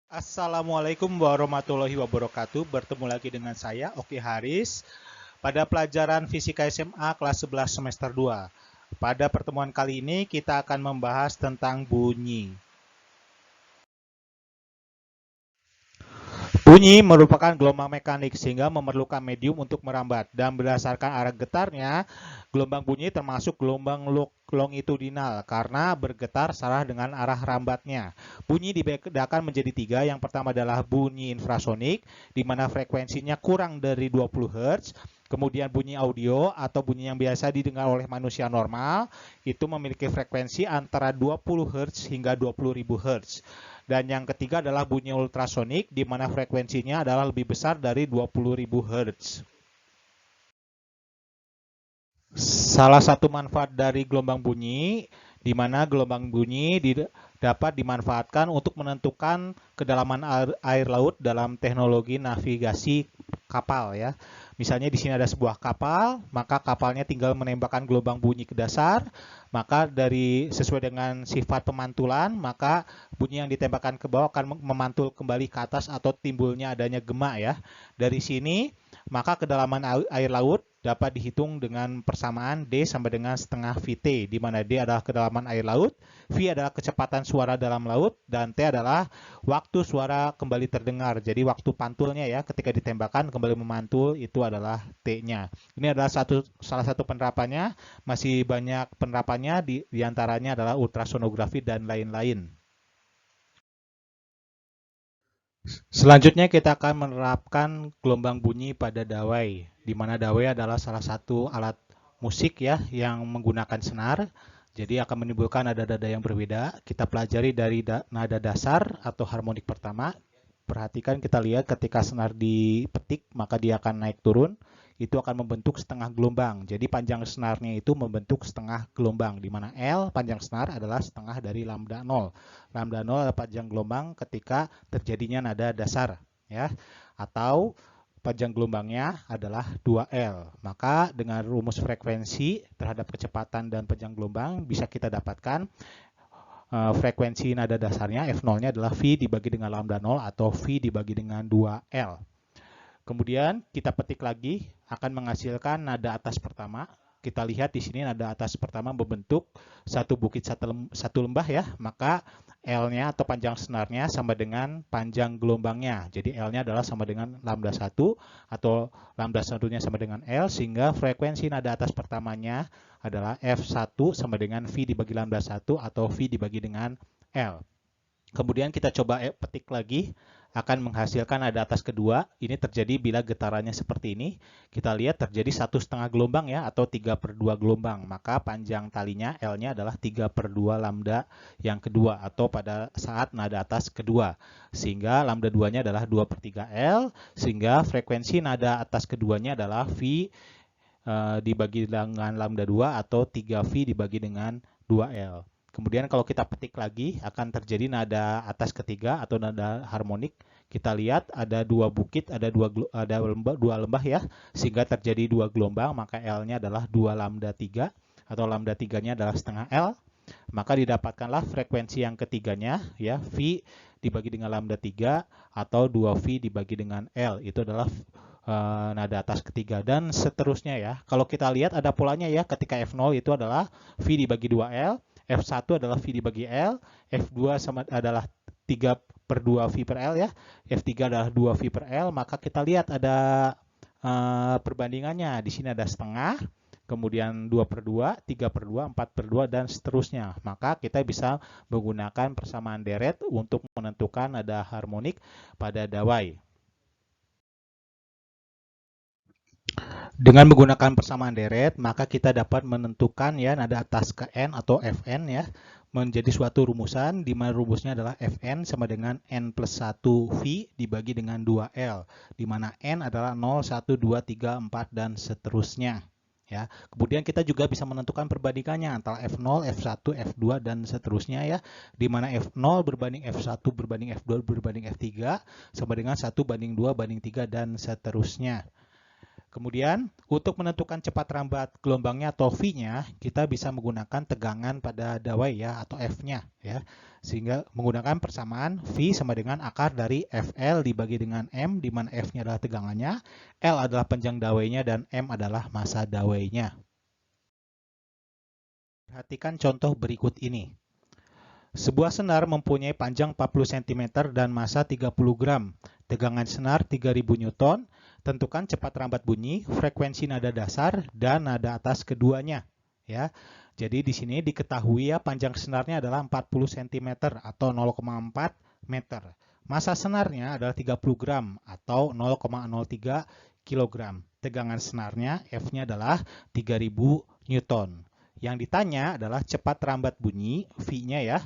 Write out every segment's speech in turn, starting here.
Assalamualaikum warahmatullahi wabarakatuh. Bertemu lagi dengan saya, Oki Haris, pada pelajaran Fisika SMA kelas 11 semester 2. Pada pertemuan kali ini kita akan membahas tentang bunyi. Bunyi merupakan gelombang mekanik sehingga memerlukan medium untuk merambat, dan berdasarkan arah getarnya, gelombang bunyi termasuk gelombang longitudinal karena bergetar searah dengan arah rambatnya. Bunyi dibedakan menjadi tiga. Yang pertama adalah bunyi infrasonik, di mana frekuensinya kurang dari 20 Hz. Kemudian bunyi audio atau bunyi yang biasa didengar oleh manusia normal, itu memiliki frekuensi antara 20 Hz hingga 20.000 Hz. Dan yang ketiga adalah bunyi ultrasonik, di mana frekuensinya adalah lebih besar dari 20.000 Hz. Salah satu manfaat dari gelombang bunyi, di mana gelombang bunyi dapat dimanfaatkan untuk menentukan kedalaman air laut dalam teknologi navigasi kapal ya. Misalnya di sini ada sebuah kapal, maka kapalnya tinggal menembakkan gelombang bunyi ke dasar, maka sesuai dengan sifat pemantulan, maka bunyi yang ditembakkan ke bawah akan memantul kembali ke atas atau timbulnya adanya gema ya. Dari sini maka kedalaman air laut dapat dihitung dengan persamaan D sama dengan setengah VT, di mana D adalah kedalaman air laut, V adalah kecepatan suara dalam laut, dan T adalah waktu suara kembali terdengar. Jadi waktu pantulnya ya, ketika ditembakkan kembali memantul itu adalah T-nya. Ini adalah salah satu penerapannya, masih banyak penerapannya, diantaranya adalah ultrasonografi dan lain-lain. Selanjutnya kita akan menerapkan gelombang bunyi pada dawai, di mana dawai adalah salah satu alat musik ya yang menggunakan senar. Jadi akan menimbulkan nada-nada yang berbeda. Kita pelajari dari nada dasar atau harmonik pertama. Perhatikan, kita lihat ketika senar dipetik maka dia akan naik turun. Itu akan membentuk setengah gelombang. Jadi panjang senarnya itu membentuk setengah gelombang, di mana L panjang senar adalah setengah dari lambda 0. Lambda 0 adalah panjang gelombang ketika terjadinya nada dasar ya. Atau panjang gelombangnya adalah 2L. Maka dengan rumus frekuensi terhadap kecepatan dan panjang gelombang bisa kita dapatkan frekuensi nada dasarnya F0-nya adalah V dibagi dengan lambda 0 atau V dibagi dengan 2L. Kemudian kita petik lagi akan menghasilkan nada atas pertama. Kita lihat di sini nada atas pertama membentuk satu bukit satu lembah ya, maka L-nya atau panjang senarnya sama dengan panjang gelombangnya. Jadi L-nya adalah sama dengan lambda 1 atau lambda 1-nya sama dengan L, sehingga frekuensi nada atas pertamanya adalah F1 sama dengan V dibagi lambda 1 atau V dibagi dengan L. Kemudian kita coba petik lagi, akan menghasilkan nada atas kedua. Ini terjadi bila getarannya seperti ini. Kita lihat terjadi 1,5 gelombang ya, atau 3/2 gelombang. Maka panjang talinya L-nya adalah 3/2 lambda yang kedua, atau pada saat nada atas kedua. Sehingga lambda 2-nya adalah 2/3 L, sehingga frekuensi nada atas keduanya adalah V dibagi dengan lambda 2 atau 3V dibagi dengan 2L. Kemudian kalau kita petik lagi akan terjadi nada atas ketiga atau nada harmonik. Kita lihat ada dua bukit, ada dua lembah ya, sehingga terjadi dua gelombang, maka L-nya adalah 2 lambda 3 atau lambda 3-nya adalah setengah L. Maka didapatkanlah frekuensi yang ketiganya ya, V dibagi dengan lambda 3 atau 2V dibagi dengan L. Itu adalah nada atas ketiga dan seterusnya ya. Kalau kita lihat ada polanya ya, ketika F0 itu adalah V dibagi 2L, F1 adalah V dibagi L, F2 adalah 3/2 V per L ya, F3 adalah 2 V per L, maka kita lihat ada perbandingannya. Di sini ada setengah, kemudian 2/2, 3/2, 4/2, dan seterusnya. Maka kita bisa menggunakan persamaan deret untuk menentukan nada harmonik pada dawai. Dengan menggunakan persamaan deret, maka kita dapat menentukan ya nada atas ke N atau Fn ya, menjadi suatu rumusan di mana rumusnya adalah Fn sama dengan N plus 1 V dibagi dengan 2L, di mana N adalah 0, 1, 2, 3, 4, dan seterusnya. Ya. Kemudian kita juga bisa menentukan perbandingannya antara F0, F1, F2, dan seterusnya ya, di mana F0 berbanding F1 berbanding F2 berbanding F3 sama dengan 1 banding 2 banding 3 dan seterusnya. Kemudian, untuk menentukan cepat lambat gelombangnya atau V-nya, kita bisa menggunakan tegangan pada dawai ya, atau F-nya ya. Sehingga menggunakan persamaan V sama dengan akar dari FL dibagi dengan M, di mana F-nya adalah tegangannya, L adalah panjang dawainya, dan M adalah massa dawainya. Perhatikan contoh berikut ini. Sebuah senar mempunyai panjang 40 cm dan massa 30 gram. Tegangan senar 3000 Newton. Tentukan cepat lambat bunyi, frekuensi nada dasar, dan nada atas keduanya. Ya. Jadi di sini diketahui ya panjang senarnya adalah 40 cm atau 0,4 meter. Massa senarnya adalah 30 gram atau 0,03 kg. Tegangan senarnya F-nya adalah 3000 Newton. Yang ditanya adalah cepat lambat bunyi, V-nya ya.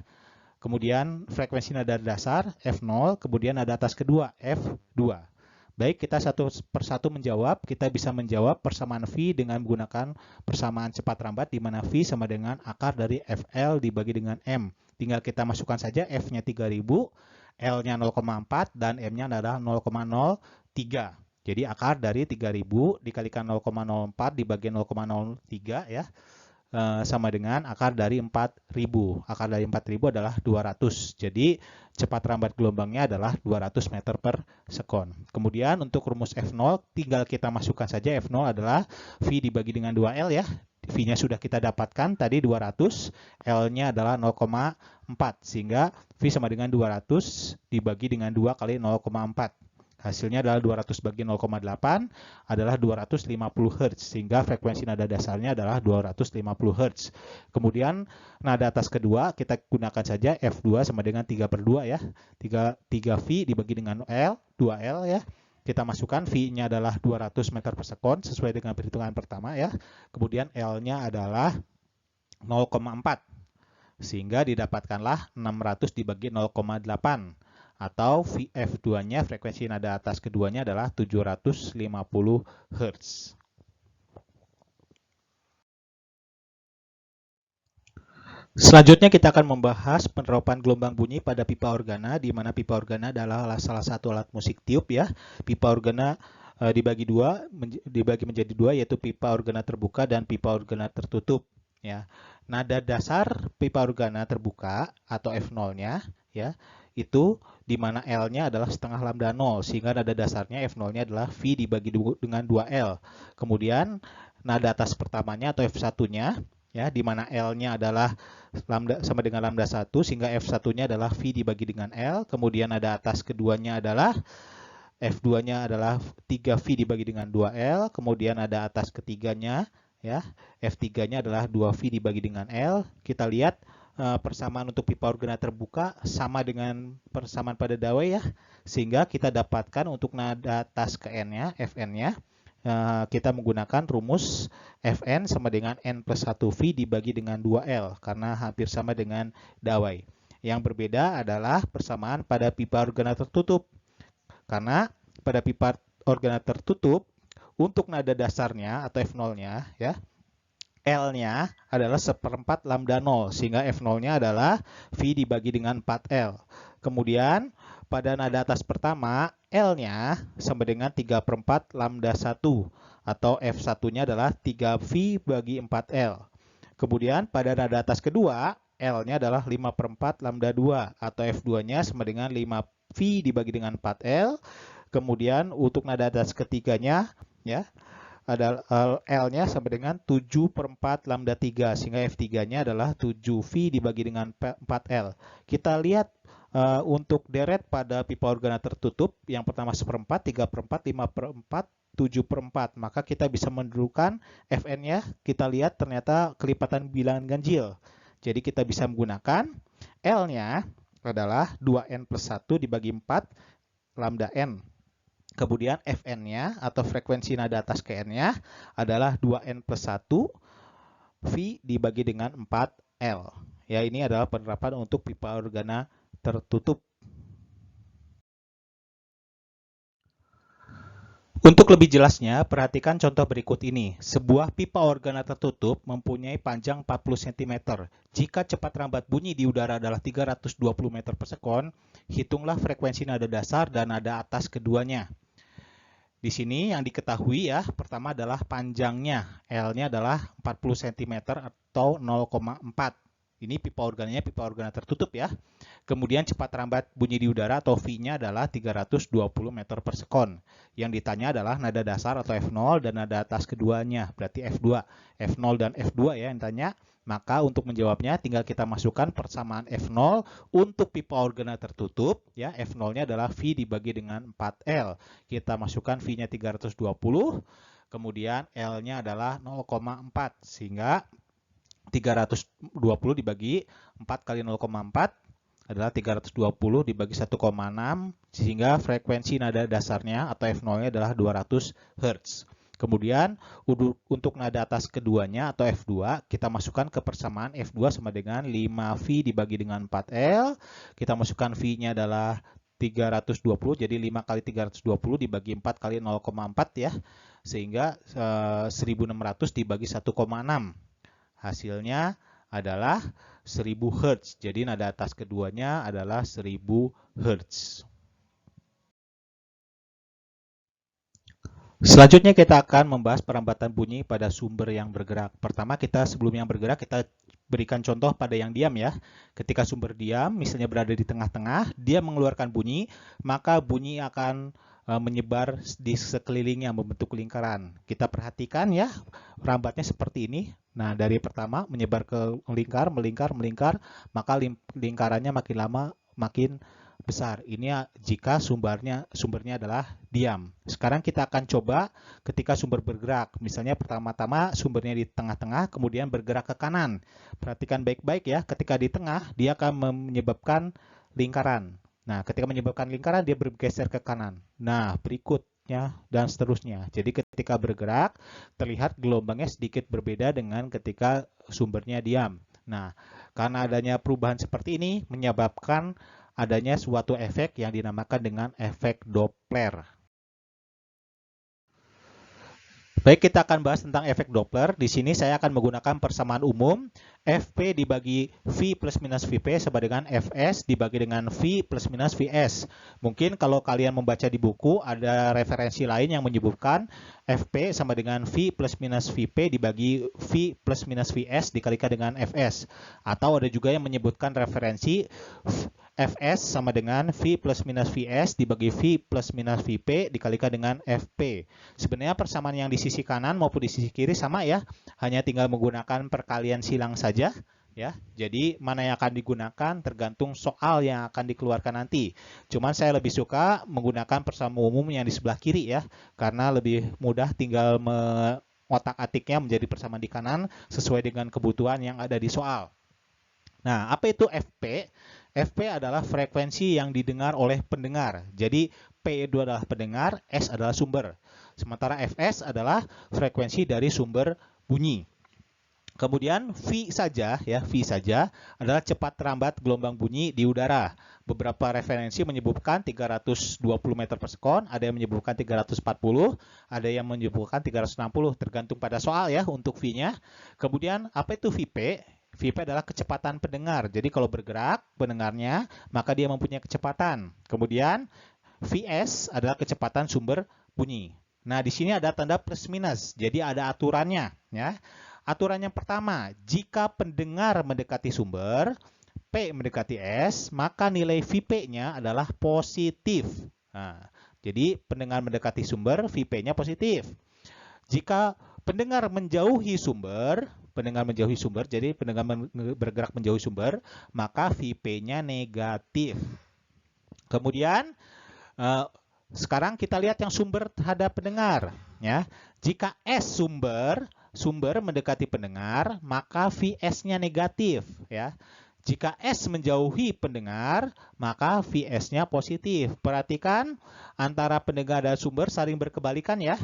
Kemudian frekuensi nada dasar, F0. Kemudian nada atas kedua, F2. Baik, kita satu persatu menjawab. Kita bisa menjawab persamaan V dengan menggunakan persamaan cepat lambat, di mana V sama dengan akar dari FL dibagi dengan M. Tinggal kita masukkan saja F-nya 3000, L-nya 0,4, dan M-nya adalah 0,03. Jadi akar dari 3000 dikalikan 0,04 dibagi 0,03 ya. Sama dengan akar dari 4000. Akar dari 4000 adalah 200. Jadi cepat lambat gelombangnya adalah 200 meter per sekon. Kemudian untuk rumus F0 tinggal kita masukkan saja. F0 adalah V dibagi dengan 2L ya. V-nya sudah kita dapatkan tadi 200, L-nya adalah 0,4 sehingga V sama dengan 200 dibagi dengan 2 kali 0,4. Hasilnya adalah 200 bagi 0,8 adalah 250 Hz, sehingga frekuensi nada dasarnya adalah 250 Hz. Kemudian nada atas kedua kita gunakan saja F2 sama dengan 3/2 ya. 3V dibagi dengan L, 2L ya. Kita masukkan V-nya adalah 200 meter per sekon sesuai dengan perhitungan pertama ya. Kemudian L-nya adalah 0,4. Sehingga didapatkanlah 600 dibagi 0,8. Atau F2-nya, frekuensi nada atas keduanya adalah 750 Hz. Selanjutnya kita akan membahas penerapan gelombang bunyi pada pipa organa, di mana pipa organa adalah salah satu alat musik tiup ya. Pipa organa dibagi menjadi dua, yaitu pipa organa terbuka dan pipa organa tertutup ya. Nada dasar pipa organa terbuka atau F0-nya ya, itu di mana L-nya adalah setengah lambda 0, sehingga nada dasarnya F0-nya adalah V dibagi dengan 2L. Kemudian nada atas pertamanya atau F1-nya ya, di mana L-nya adalah lambda sama dengan lambda 1, sehingga F1-nya adalah V dibagi dengan L. Kemudian nada atas keduanya adalah F2-nya adalah 3V dibagi dengan 2L. Kemudian nada atas ketiganya ya, F3-nya adalah 2V dibagi dengan L. Kita lihat persamaan untuk pipa organa terbuka sama dengan persamaan pada dawai ya, sehingga kita dapatkan untuk nada atas ke N-nya, Fn-nya, kita menggunakan rumus Fn sama dengan N plus 1V dibagi dengan 2L, karena hampir sama dengan dawai. Yang berbeda adalah persamaan pada pipa organa tertutup, karena pada pipa organa tertutup untuk nada dasarnya atau F0-nya ya, L-nya adalah 1/4 lambda 0, sehingga F0-nya adalah V dibagi dengan 4L. Kemudian pada nada atas pertama, L-nya sama dengan 3/4 lambda 1, atau F1-nya adalah 3V bagi 4L. Kemudian pada nada atas kedua, L-nya adalah 5/4 lambda 2, atau F2-nya sama dengan 5V dibagi dengan 4L. Kemudian untuk nada atas ketiganya, ya, ada L-nya sama dengan 7/4 lambda 3, sehingga F3-nya adalah 7V dibagi dengan 4L. Kita lihat untuk deret pada pipa organa tertutup, yang pertama 1/4, 3/4, 5/4, 7/4. Maka kita bisa menentukan Fn-nya, kita lihat ternyata kelipatan bilangan ganjil. Jadi kita bisa menggunakan L-nya adalah 2N plus 1 dibagi 4 lambda N. Kemudian Fn-nya atau frekuensi nada atas ke N-nya adalah 2N plus 1 V dibagi dengan 4L. Ya, ini adalah penerapan untuk pipa organa tertutup. Untuk lebih jelasnya, perhatikan contoh berikut ini. Sebuah pipa organa tertutup mempunyai panjang 40 cm. Jika cepat lambat bunyi di udara adalah 320 meter per sekon, hitunglah frekuensi nada dasar dan nada atas keduanya. Di sini yang diketahui ya, pertama adalah panjangnya. L-nya adalah 40 cm atau 0,4. Ini pipa organnya tertutup ya. Kemudian cepat rambat bunyi di udara atau V-nya adalah 320 meter per sekon. Yang ditanya adalah nada dasar atau F0 dan nada atas keduanya, berarti F2. F0 dan F2 ya yang ditanya. Maka untuk menjawabnya tinggal kita masukkan persamaan F0 untuk pipa organa tertutup. Ya, F0-nya adalah V dibagi dengan 4L. Kita masukkan V-nya 320, kemudian L-nya adalah 0,4. Sehingga 320 dibagi 4 kali 0,4 adalah 320 dibagi 1,6, sehingga frekuensi nada dasarnya atau F0-nya adalah 200 Hz. Kemudian untuk nada atas keduanya atau F2, kita masukkan ke persamaan F2 sama dengan 5V dibagi dengan 4L. Kita masukkan V-nya adalah 320, jadi 5 kali 320 dibagi 4 kali 0,4 ya. Sehingga 1600 dibagi 1,6. Hasilnya adalah 1000 Hz. Jadi nada atas keduanya adalah 1000 Hz. Selanjutnya kita akan membahas perambatan bunyi pada sumber yang bergerak. Pertama sebelum yang bergerak kita berikan contoh pada yang diam ya. Ketika sumber diam, misalnya berada di tengah-tengah, dia mengeluarkan bunyi, maka bunyi akan menyebar di sekelilingnya membentuk lingkaran. Kita perhatikan ya, rambatnya seperti ini. Nah, dari pertama menyebar ke melingkar, maka lingkarannya makin lama makin besar. Ini jika sumbernya adalah diam. Sekarang kita akan coba ketika sumber bergerak. Misalnya pertama-tama sumbernya di tengah-tengah, kemudian bergerak ke kanan. Perhatikan baik-baik ya, ketika di tengah dia akan menyebabkan lingkaran. Nah, ketika menyebabkan lingkaran dia bergeser ke kanan. Nah, berikutnya dan seterusnya. Jadi ketika bergerak terlihat gelombangnya sedikit berbeda dengan ketika sumbernya diam. Nah, karena adanya perubahan seperti ini menyebabkan adanya suatu efek yang dinamakan dengan efek Doppler. Baik, kita akan bahas tentang efek Doppler. Di sini saya akan menggunakan persamaan umum Fp dibagi V plus minus Vp sama dengan Fs dibagi dengan V plus minus Vs. Mungkin kalau kalian membaca di buku ada referensi lain yang menyebutkan Fp sama dengan V plus minus Vp dibagi V plus minus Vs dikalikan dengan Fs. Atau ada juga yang menyebutkan referensi Fs sama dengan V plus minus Vs dibagi V plus minus Vp dikalikan dengan Fp. Sebenarnya persamaan yang di sisi kanan maupun di sisi kiri sama ya, hanya tinggal menggunakan perkalian silang saja ya. Jadi mana yang akan digunakan tergantung soal yang akan dikeluarkan nanti. Cuman saya lebih suka menggunakan persamaan umum yang di sebelah kiri ya, karena lebih mudah tinggal otak-atiknya menjadi persamaan di kanan sesuai dengan kebutuhan yang ada di soal. Nah, apa itu Fp? Fp adalah frekuensi yang didengar oleh pendengar. Jadi P itu adalah pendengar, S adalah sumber. Sementara Fs adalah frekuensi dari sumber bunyi. Kemudian V saja adalah cepat rambat gelombang bunyi di udara. Beberapa referensi menyebutkan 320 meter per sekon, ada yang menyebutkan 340, ada yang menyebutkan 360, tergantung pada soal ya untuk V-nya. Kemudian apa itu Vp? Vp adalah kecepatan pendengar. Jadi kalau bergerak pendengarnya, maka dia mempunyai kecepatan. Kemudian Vs adalah kecepatan sumber bunyi. Nah, di sini ada tanda plus minus. Jadi ada aturannya ya. Aturan yang pertama, jika pendengar mendekati sumber, P mendekati S, maka nilai Vp-nya adalah positif. Nah, jadi pendengar mendekati sumber, Vp-nya positif. Jika pendengar menjauhi sumber, jadi pendengar bergerak menjauhi sumber, maka Vp-nya negatif. Kemudian sekarang kita lihat yang sumber terhadap pendengar ya. Jika S sumber mendekati pendengar, maka Vs-nya negatif ya. Jika S menjauhi pendengar, maka Vs-nya positif. Perhatikan antara pendengar dan sumber saling berkebalikan ya.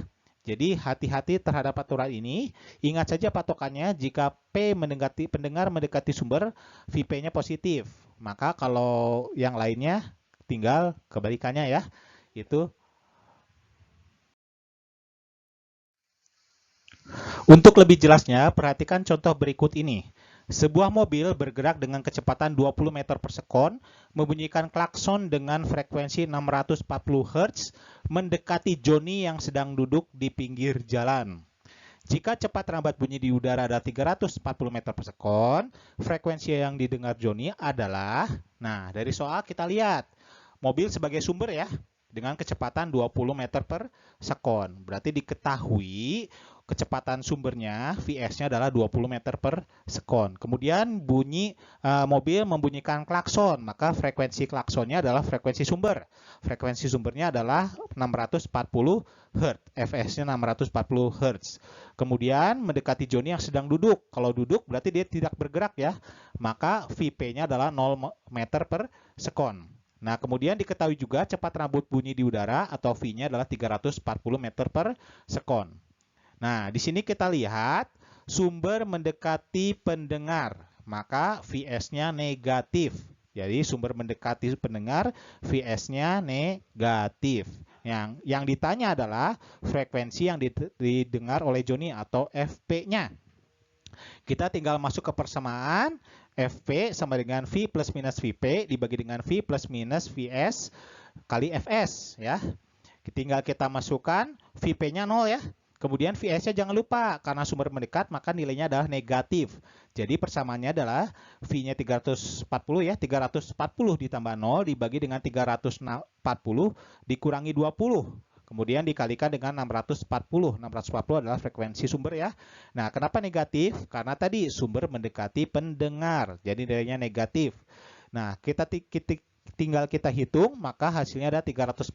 Jadi hati-hati terhadap aturan ini. Ingat saja patokannya, jika pendengar mendekati sumber, Vp-nya positif. Maka kalau yang lainnya tinggal kebalikannya ya. Itu. Untuk lebih jelasnya, perhatikan contoh berikut ini. Sebuah mobil bergerak dengan kecepatan 20 meter per sekon, membunyikan klakson dengan frekuensi 640 Hz, mendekati Johnny yang sedang duduk di pinggir jalan. Jika cepat rambat bunyi di udara adalah 340 meter per sekon, frekuensi yang didengar Johnny adalah, nah dari soal kita lihat, mobil sebagai sumber ya, dengan kecepatan 20 meter per sekon. Berarti diketahui kecepatan sumbernya Vs-nya adalah 20 meter per sekon. Kemudian bunyi mobil membunyikan klakson, maka frekuensi klaksonnya adalah frekuensi sumber. Frekuensi sumbernya adalah 640 Hz. Fs-nya 640 Hz. Kemudian mendekati Johnny yang sedang duduk. Kalau duduk berarti dia tidak bergerak ya. Maka Vp-nya adalah 0 meter per sekon. Nah, kemudian diketahui juga cepat rambut bunyi di udara atau V-nya adalah 340 meter per sekon. Nah, di sini kita lihat sumber mendekati pendengar, maka Vs-nya negatif. Jadi sumber mendekati pendengar, Vs-nya negatif. Yang ditanya adalah frekuensi yang didengar oleh Johnny atau Fp-nya. Kita tinggal masuk ke persamaan, Fp sama dengan V plus minus Vp dibagi dengan V plus minus Vs kali Fs ya. Tinggal kita masukkan Vp-nya 0 ya. Kemudian Vs-nya jangan lupa, karena sumber mendekat maka nilainya adalah negatif. Jadi persamaannya adalah V-nya 340 ya, 340 ditambah 0 dibagi dengan 340 dikurangi 20. Kemudian dikalikan dengan 640. 640 adalah frekuensi sumber ya. Nah, kenapa negatif? Karena tadi sumber mendekati pendengar, jadi nilainya negatif. Nah, tinggal kita hitung, maka hasilnya ada 340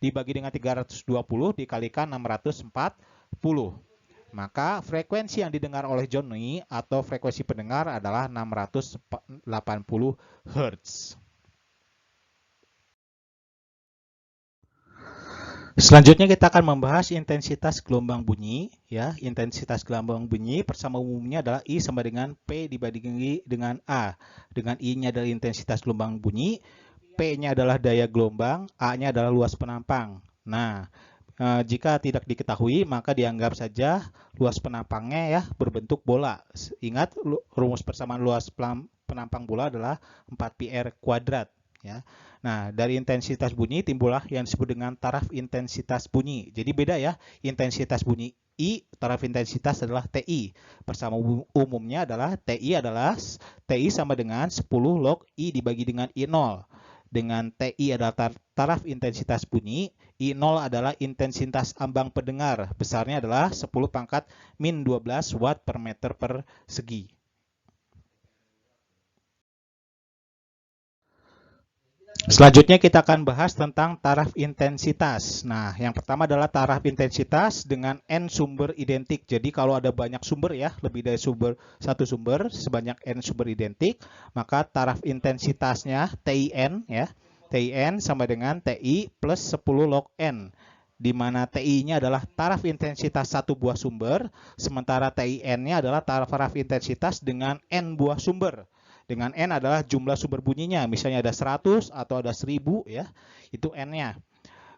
dibagi dengan 320 dikalikan 640. Maka frekuensi yang didengar oleh Johnny atau frekuensi pendengar adalah 680 Hz. Selanjutnya kita akan membahas intensitas gelombang bunyi ya. Intensitas gelombang bunyi persama umumnya adalah I sama dengan P dibagi dengan A. Dengan I-nya adalah intensitas gelombang bunyi, P-nya adalah daya gelombang, A-nya adalah luas penampang. Nah, jika tidak diketahui maka dianggap saja luas penampangnya ya berbentuk bola. Ingat rumus persamaan luas penampang bola adalah 4πr kuadrat ya. Nah, dari intensitas bunyi timbullah yang disebut dengan taraf intensitas bunyi. Jadi beda ya, intensitas bunyi I, taraf intensitas adalah TI. Persama umumnya adalah TI sama dengan 10 log I dibagi dengan I0. Dengan TI adalah taraf intensitas bunyi, I0 adalah intensitas ambang pendengar. Besarnya adalah 10 pangkat min 12 watt per meter persegi. Selanjutnya kita akan bahas tentang taraf intensitas. Nah, yang pertama adalah taraf intensitas dengan N sumber identik. Jadi kalau ada banyak sumber ya, lebih dari satu sumber sebanyak N sumber identik, maka taraf intensitasnya TIN ya. TIN sama dengan TI plus 10 log N. Di mana TI-nya adalah taraf intensitas satu buah sumber, sementara TIN-nya adalah taraf intensitas dengan N buah sumber. Dengan N adalah jumlah sumber bunyinya, misalnya ada 100 atau ada 1000 ya, itu N-nya.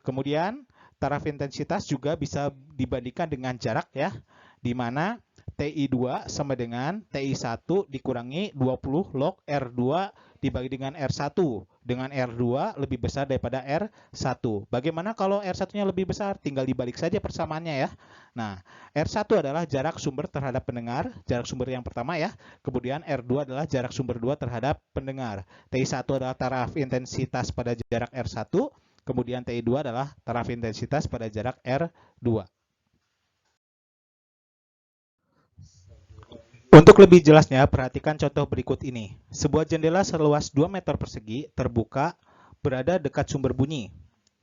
Kemudian taraf intensitas juga bisa dibandingkan dengan jarak ya, di mana TI2 sama dengan TI1 dikurangi 20 log R2 dibagi dengan R1. Dengan R2 lebih besar daripada R1. Bagaimana kalau R1-nya lebih besar? Tinggal dibalik saja persamaannya ya. Nah, R1 adalah jarak sumber terhadap pendengar, jarak sumber yang pertama ya. Kemudian R2 adalah jarak sumber 2 terhadap pendengar. TI1 adalah taraf intensitas pada jarak R1, kemudian TI2 adalah taraf intensitas pada jarak R2. Untuk lebih jelasnya, perhatikan contoh berikut ini. Sebuah jendela seluas 2 meter persegi terbuka berada dekat sumber bunyi.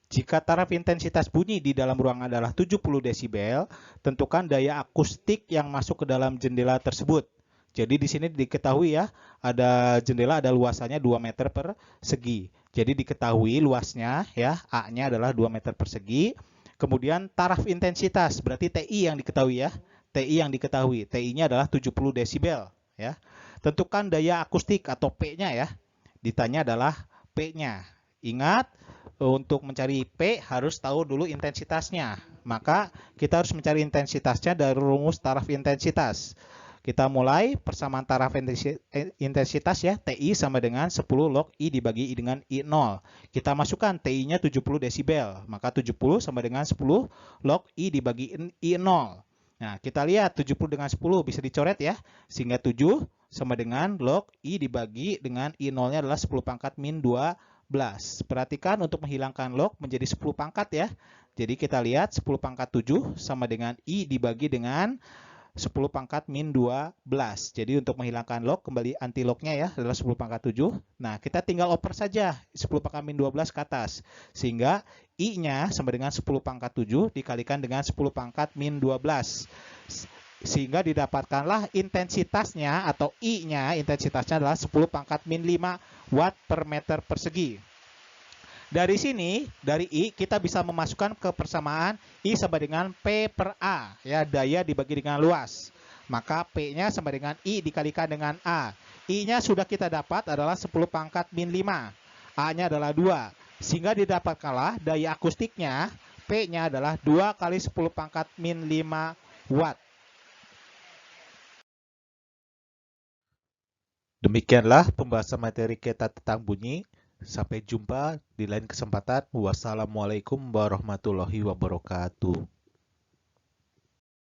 Jika taraf intensitas bunyi di dalam ruangan adalah 70 desibel, tentukan daya akustik yang masuk ke dalam jendela tersebut. Jadi di sini diketahui ya, ada jendela ada luasannya 2 meter persegi. Jadi diketahui luasnya ya, A-nya adalah 2 meter persegi. Kemudian taraf intensitas, berarti TI yang diketahui ya. TI yang diketahui, TI-nya adalah 70 desibel ya. Tentukan daya akustik atau P-nya ya. Ditanya adalah P-nya. Ingat, untuk mencari P harus tahu dulu intensitasnya. Maka kita harus mencari intensitasnya dari rumus taraf intensitas. Kita mulai persamaan taraf intensitas ya, TI sama dengan 10 log I dibagi I dengan I0. Kita masukkan TI-nya 70 desibel, maka 70 sama dengan 10 log I dibagi I0. Nah, kita lihat 70 dengan 10 bisa dicoret ya, sehingga 7 sama dengan log I dibagi dengan I0-nya adalah 10 pangkat min 12. Perhatikan untuk menghilangkan log menjadi 10 pangkat ya. Jadi kita lihat 10 pangkat 7 sama dengan I dibagi dengan 10 pangkat min 12. Jadi untuk menghilangkan log, kembali anti lognya ya, adalah 10 pangkat 7. Nah, kita tinggal oper saja 10 pangkat min 12 ke atas. Sehingga I-nya sama dengan 10 pangkat 7 dikalikan dengan 10 pangkat min 12. Sehingga didapatkanlah intensitasnya atau I-nya, intensitasnya adalah 10 pangkat min 5 watt per meter persegi. Dari sini, dari I, kita bisa memasukkan ke persamaan I sama dengan P per A, ya, daya dibagi dengan luas. Maka P-nya sama dengan I dikalikan dengan A. I-nya sudah kita dapat adalah 10 pangkat min 5. A-nya adalah 2. Sehingga didapatkanlah daya akustiknya, P-nya adalah 2 kali 10 pangkat min 5 watt. Demikianlah pembahasan materi kita tentang bunyi. Sampai jumpa di lain kesempatan. Wassalamualaikum warahmatullahi wabarakatuh.